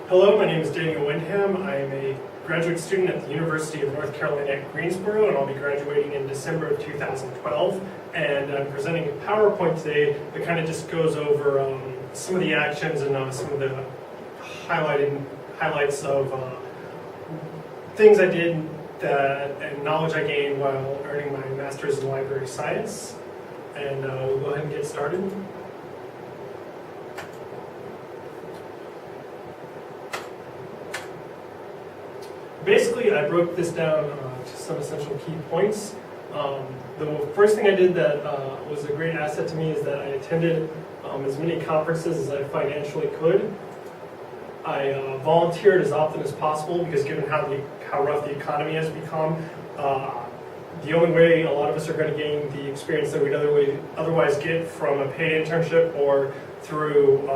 Hello, my name is Daniel Windham. I am a graduate student at the University of North Carolina at Greensboro, and I'll be graduating in December of 2012. And I'm presenting a PowerPoint today that kind of just goes over some of the actions and some of the highlights of things I did and knowledge I gained while earning my master's in library science. And we'll go ahead and get started. Basically, I broke this down to some essential key points. The first thing I did that was a great asset to me is that I attended as many conferences as I financially could. I volunteered as often as possible because given how rough the economy has become, the only way a lot of us are going to gain the experience that we'd otherwise get from a paid internship or through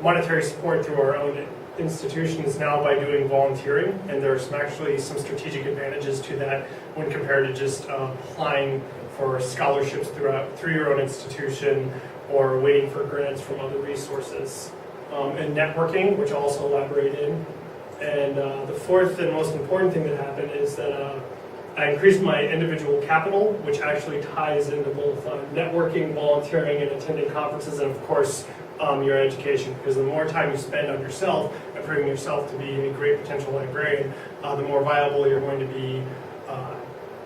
monetary support through our own institutions now by doing volunteering, and there's actually some strategic advantages to that when compared to just applying for scholarships through your own institution or waiting for grants from other resources. And networking, which I'll also elaborate in. And the fourth and most important thing that happened is that I increased my individual capital, which actually ties into both networking, volunteering, and attending conferences, and of course, your education, because the more time you spend on yourself and proving yourself to be a great potential librarian, the more viable you're going to be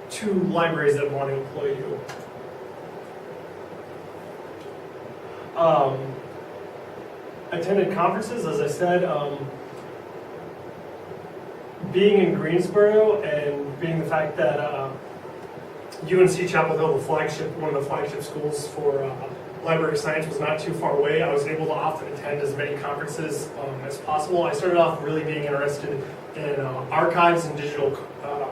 to libraries that want to employ you. Attended conferences, as I said, being in Greensboro and being the fact that UNC Chapel Hill, one of the flagship schools for library science, was not too far away. I was able to often attend as many conferences as possible. I started off really being interested in archives and digital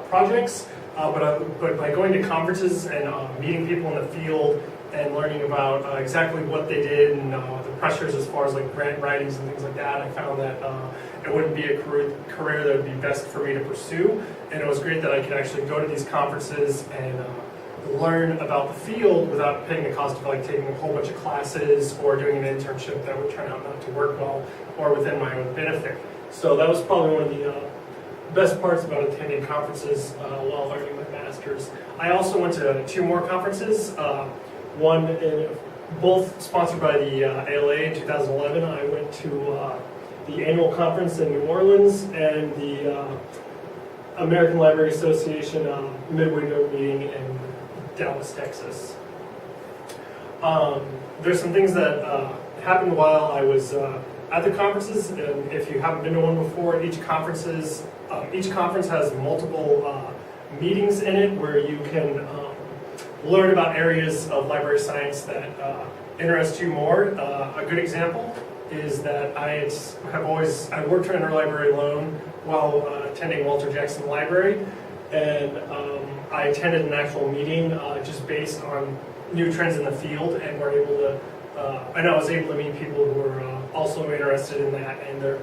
projects, but by going to conferences and meeting people in the field and learning about exactly what they did and the pressures as far as like grant writings and things like that, I found that it wouldn't be a career that would be best for me to pursue. And it was great that I could actually go to these conferences and learn about the field without paying the cost of like taking a whole bunch of classes or doing an internship that would turn out not to work well or within my own benefit. So that was probably one of the best parts about attending conferences while learning my master's. I also went to 2 more conferences. Both sponsored by the ALA in 2011. I went to the annual conference in New Orleans and the American Library Association midwinter meeting in Dallas, Texas. There's some things that happened while I was at the conferences, and if you haven't been to one before, each conference has multiple meetings in it where you can learn about areas of library science that interest you more. A good example is that I worked for Interlibrary Loan while attending Walter Jackson Library, and I attended an actual meeting just based on new trends in the field, and I was able to meet people who were also interested in that, and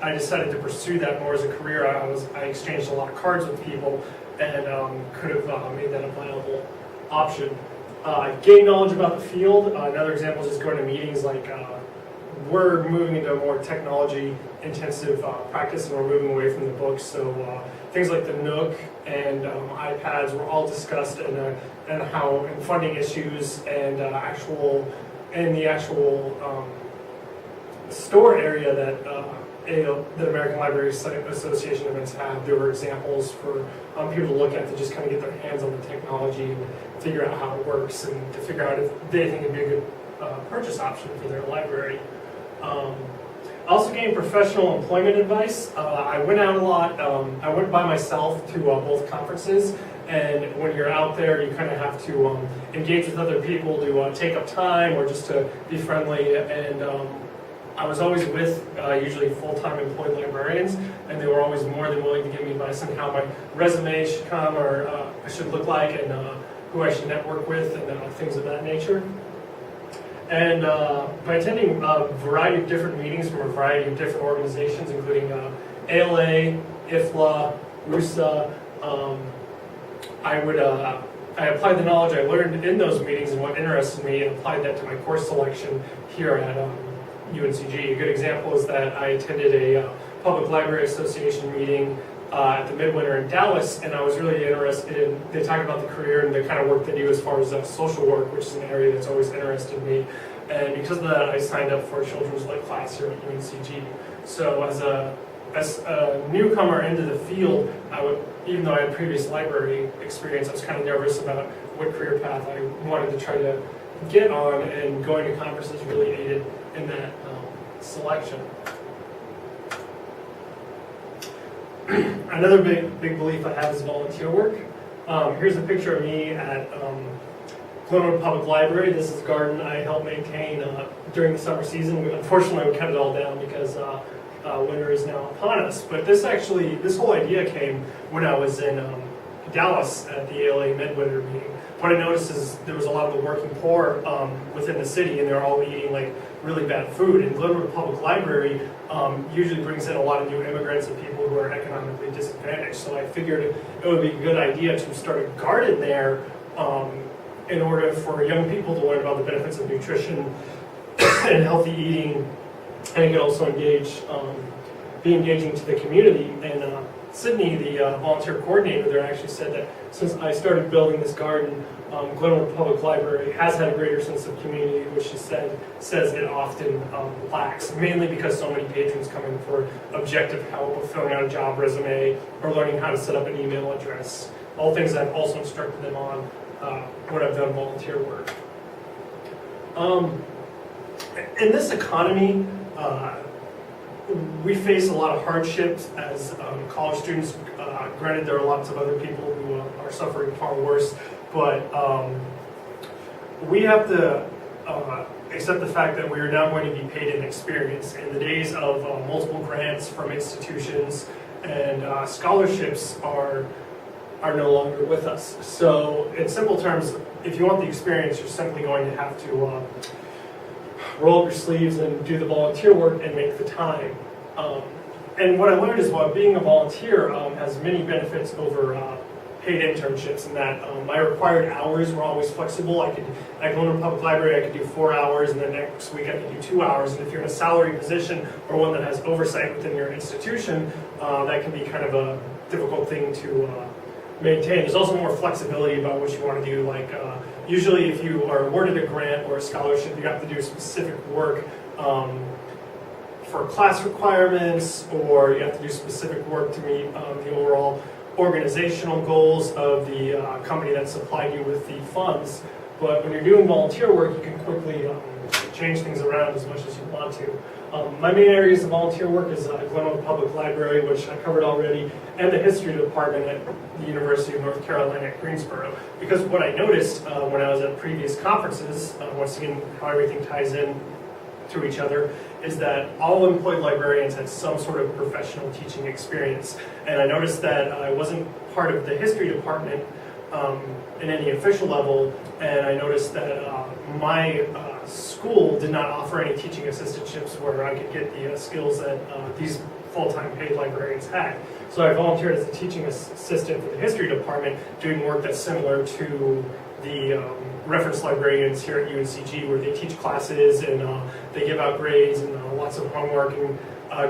I decided to pursue that more as a career. I exchanged a lot of cards with people and could have made that a viable option. Gain knowledge about the field. Another example is just going to meetings like we're moving into a more technology-intensive practice, and we're moving away from the books. So things like the Nook and iPads were all discussed, and funding issues and the actual store area that the American Library Association events have. There were examples for people to look at to just kind of get their hands on the technology and figure out how it works and to figure out if they think it'd be a good purchase option for their library. I also gained professional employment advice. I went out a lot. I went by myself to both conferences, and when you're out there, you kind of have to engage with other people to take up time or just to be friendly. And I was always with usually full-time employed librarians, and they were always more than willing to give me advice on how my resume should come or should look like, and who I should network with, and things of that nature. And by attending a variety of different meetings from a variety of different organizations, including ALA, IFLA, RUSA, I applied the knowledge I learned in those meetings and what interested me and applied that to my course selection here at UNCG. A good example is that I attended a Public Library Association meeting at the Midwinter in Dallas, and I was really interested in, they talk about the career and the kind of work they do as far as social work, which is an area that's always interested me. And because of that, I signed up for a children's lit class here at UNCG. So as a newcomer into the field, even though I had previous library experience, I was kind of nervous about what career path I wanted to try to get on, and going to conferences really aided in that selection. Another big belief I have is volunteer work. Here's a picture of me at Glenwood Public Library. This is a garden I help maintain during the summer season. Unfortunately, we cut it all down because winter is now upon us. But this whole idea came when I was in Dallas at the ALA Midwinter meeting. What I noticed is there was a lot of the working poor within the city, and they're all eating like really bad food. And Glenwood Public Library usually brings in a lot of new immigrants and people who are economically disadvantaged. So I figured it would be a good idea to start a garden there in order for young people to learn about the benefits of nutrition and healthy eating, and it could also be engaging to the community. And Sydney, the volunteer coordinator there, actually said that since I started building this garden, Glenwood Public Library has had a greater sense of community, which she says it often lacks, mainly because so many patrons come in for objective help with filling out a job resume or learning how to set up an email address. All things I've also instructed them on when I've done volunteer work. In this economy, we face a lot of hardships as college students. Granted, there are lots of other people who are suffering far worse, but we have to accept the fact that we are now going to be paid in experience. In the days of multiple grants from institutions and scholarships are no longer with us. So in simple terms, if you want the experience, you're simply going to have to roll up your sleeves and do the volunteer work and make the time. And what I learned is while being a volunteer has many benefits over paid internships, in that my required hours were always flexible. I could, at Glenwood Public Library, I could do 4 hours, and then next week I could do 2 hours. And if you're in a salary position or one that has oversight within your institution, that can be kind of a difficult thing to maintain. There's also more flexibility about what you want to do. Like usually if you are awarded a grant or a scholarship, you have to do specific work for class requirements, or you have to do specific work to meet the overall organizational goals of the company that supplied you with the funds. But when you're doing volunteer work, you can quickly change things around as much as you want to. My main areas of volunteer work is Glenwood Public Library, which I covered already, and the history department at the University of North Carolina at Greensboro. Because what I noticed when I was at previous conferences, once again, how everything ties in to each other, is that all employed librarians had some sort of professional teaching experience. And I noticed that I wasn't part of the history department in any official level, and I noticed that my school did not offer any teaching assistantships where I could get the skills that these full-time paid librarians had. So I volunteered as a teaching assistant for the history department, doing work that's similar to the reference librarians here at UNCG, where they teach classes and they give out grades and lots of homework and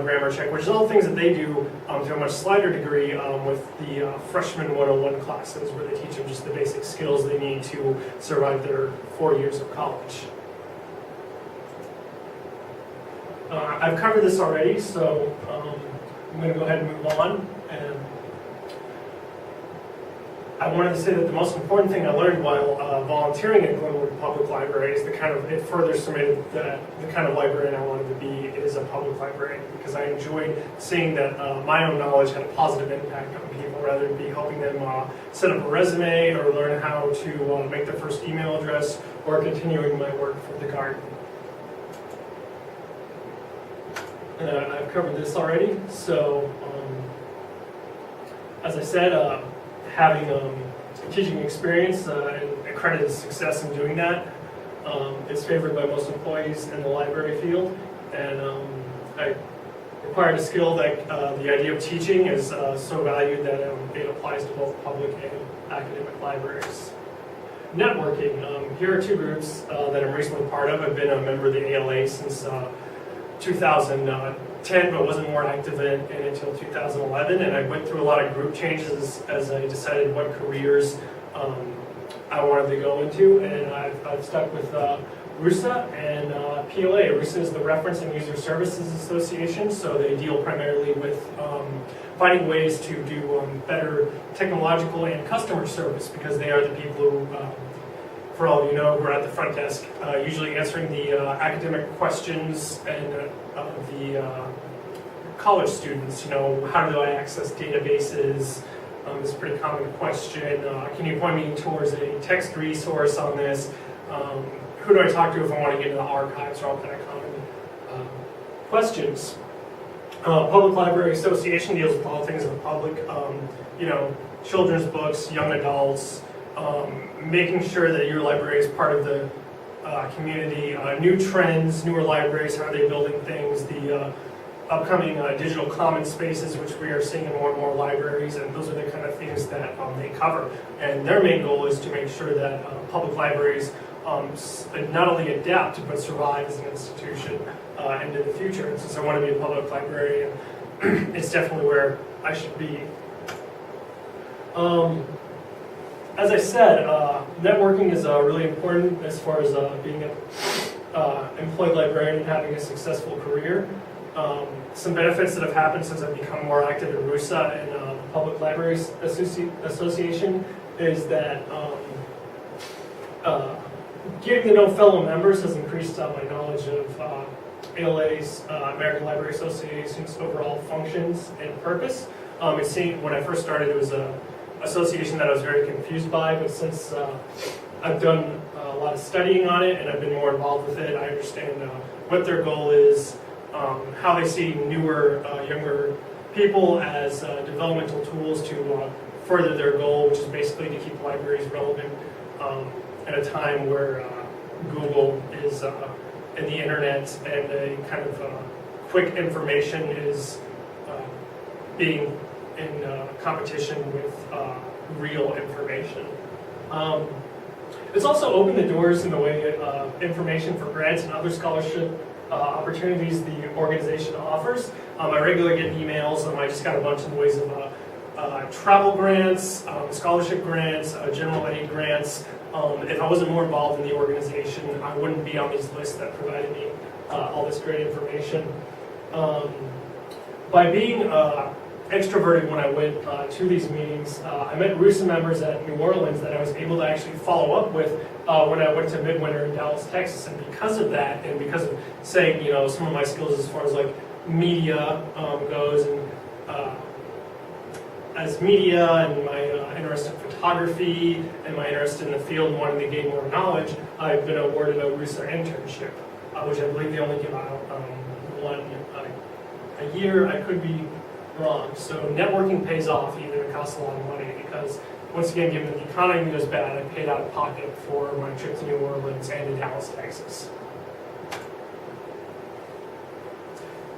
grammar check, which is all things that they do to a much slighter degree with the freshman 101 classes, where they teach them just the basic skills they need to survive their 4 years of college. I've covered this already, so I'm going to go ahead and move on. And I wanted to say that the most important thing I learned while volunteering at Glenwood Public Library is it further cemented that the kind of librarian I wanted to be is a public librarian, because I enjoyed seeing that my own knowledge had a positive impact on people, rather than be helping them set up a resume or learn how to make their first email address, or continuing my work for the garden. I've covered this already, so as I said, having teaching experience and accredited success in doing that is favored by most employees in the library field, and I acquired a skill that the idea of teaching is so valued that it applies to both public and academic libraries. Networking. Here are two groups that I'm recently part of. I've been a member of the ALA since 2010, but wasn't more active in until 2011. And I went through a lot of group changes as I decided what careers I wanted to go into, and I've stuck with RUSA and PLA. RUSA is the Reference and User Services Association, so they deal primarily with finding ways to do better technological and customer service, because they are the people who, for all of you know, who are at the front desk, usually answering the academic questions and the college students. You know, how do I access databases? It's a pretty common question. Can you point me towards a text resource on this? Who do I talk to if I want to get into the archives, or all kind of common questions. Public Library Association deals with all things in the public, you know, children's books, young adults, making sure that your library is part of the community, new trends, newer libraries, how are they building things, the upcoming digital common spaces, which we are seeing in more and more libraries, and those are the kind of things that they cover. And their main goal is to make sure that public libraries not only adapt, but survive as an institution into the future. And since I want to be a public librarian, it's definitely where I should be. As I said, networking is really important as far as being an employed librarian and having a successful career. Some benefits that have happened since I've become more active in RUSA and the Public Libraries Association is that getting to know fellow members has increased my knowledge of ALA's, American Library Association's overall functions and purpose. It seemed, when I first started, it was an association that I was very confused by, but since I've done a lot of studying on it and I've been more involved with it, I understand what their goal is, how they see newer, younger people as developmental tools to further their goal, which is basically to keep libraries relevant at a time where Google is and the internet and a kind of quick information is being in competition with real information. It's also opened the doors in the way information for grants and other scholarship opportunities the organization offers. I regularly get emails, I just got a bunch of ways of travel grants, scholarship grants, general aid grants. If I wasn't more involved in the organization, I wouldn't be on these lists that provided me all this great information. By being extroverted when I went to these meetings, I met RUSA members at New Orleans that I was able to actually follow up with when I went to Midwinter in Dallas, Texas. And because of that, and because of saying, you know, some of my skills as far as like media goes, and as media and my interest in photography and my interest in the field and wanting to gain more knowledge, I've been awarded a RUSA internship, which I believe they only give out one a year. I could be wrong. So networking pays off, even if it costs a lot of money, because once again, given that the economy was bad, I paid out of pocket for my trip to New Orleans and to Dallas, Texas.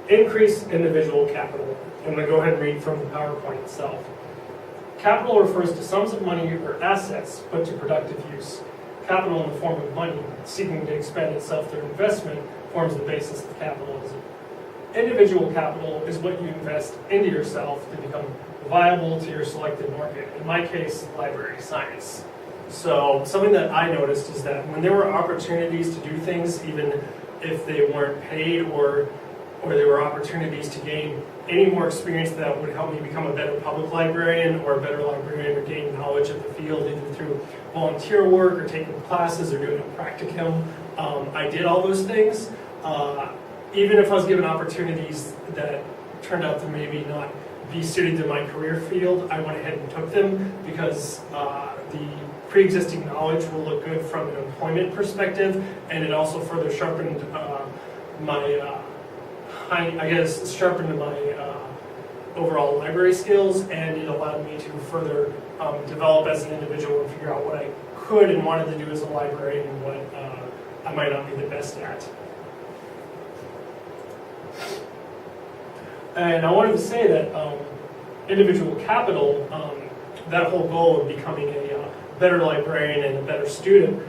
Increase individual capital. I'm going to go ahead and read from the PowerPoint itself. Capital refers to sums of money or assets put to productive use. Capital in the form of money, seeking to expend itself through investment, forms the basis of capitalism. Individual capital is what you invest into yourself to become viable to your selected market. In my case, library science. So something that I noticed is that when there were opportunities to do things, even if they weren't paid, or there were opportunities to gain any more experience that would help me become a better public librarian or a better librarian, or gain knowledge of the field either through volunteer work or taking classes or doing a practicum, I did all those things. Even if I was given opportunities that turned out to maybe not be suited to my career field, I went ahead and took them because the pre-existing knowledge will look good from an employment perspective, and it also further sharpened my overall library skills, and it allowed me to further develop as an individual and figure out what I could and wanted to do as a librarian and what I might not be the best at. And I wanted to say that individual capital, that whole goal of becoming a better librarian and a better student,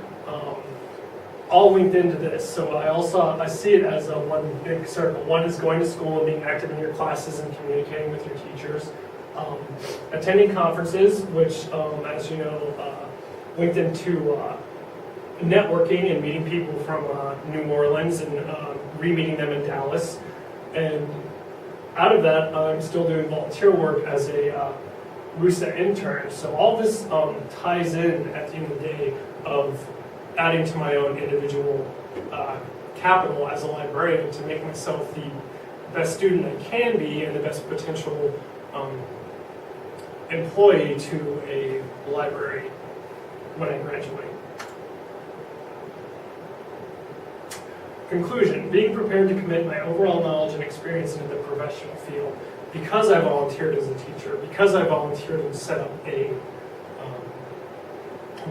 all linked into this. So I see it as a one big circle. One is going to school and being active in your classes and communicating with your teachers. Attending conferences, which, as you know, linked into networking and meeting people from New Orleans and re-meeting them in Dallas. And out of that, I'm still doing volunteer work as a RUSA intern. So all this ties in at the end of the day of adding to my own individual capital as a librarian to make myself the best student I can be and the best potential employee to a library when I graduate. Conclusion, being prepared to commit my overall knowledge and experience into the professional field. Because I volunteered as a teacher, because I volunteered and set up a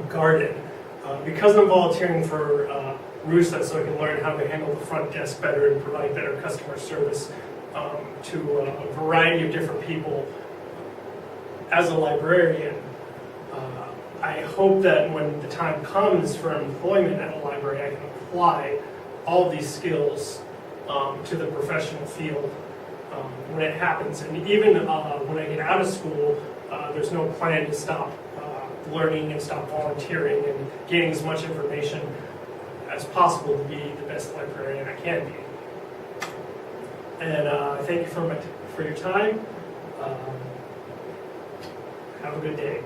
garden, because I'm volunteering for RUSA so I can learn how to handle the front desk better and provide better customer service to a variety of different people as a librarian, I hope that when the time comes for employment at a library, I can apply all of these skills to the professional field when it happens. And even when I get out of school, there's no plan to stop learning and stop volunteering and gaining as much information as possible to be the best librarian I can be. And I thank you for your time. Have a good day.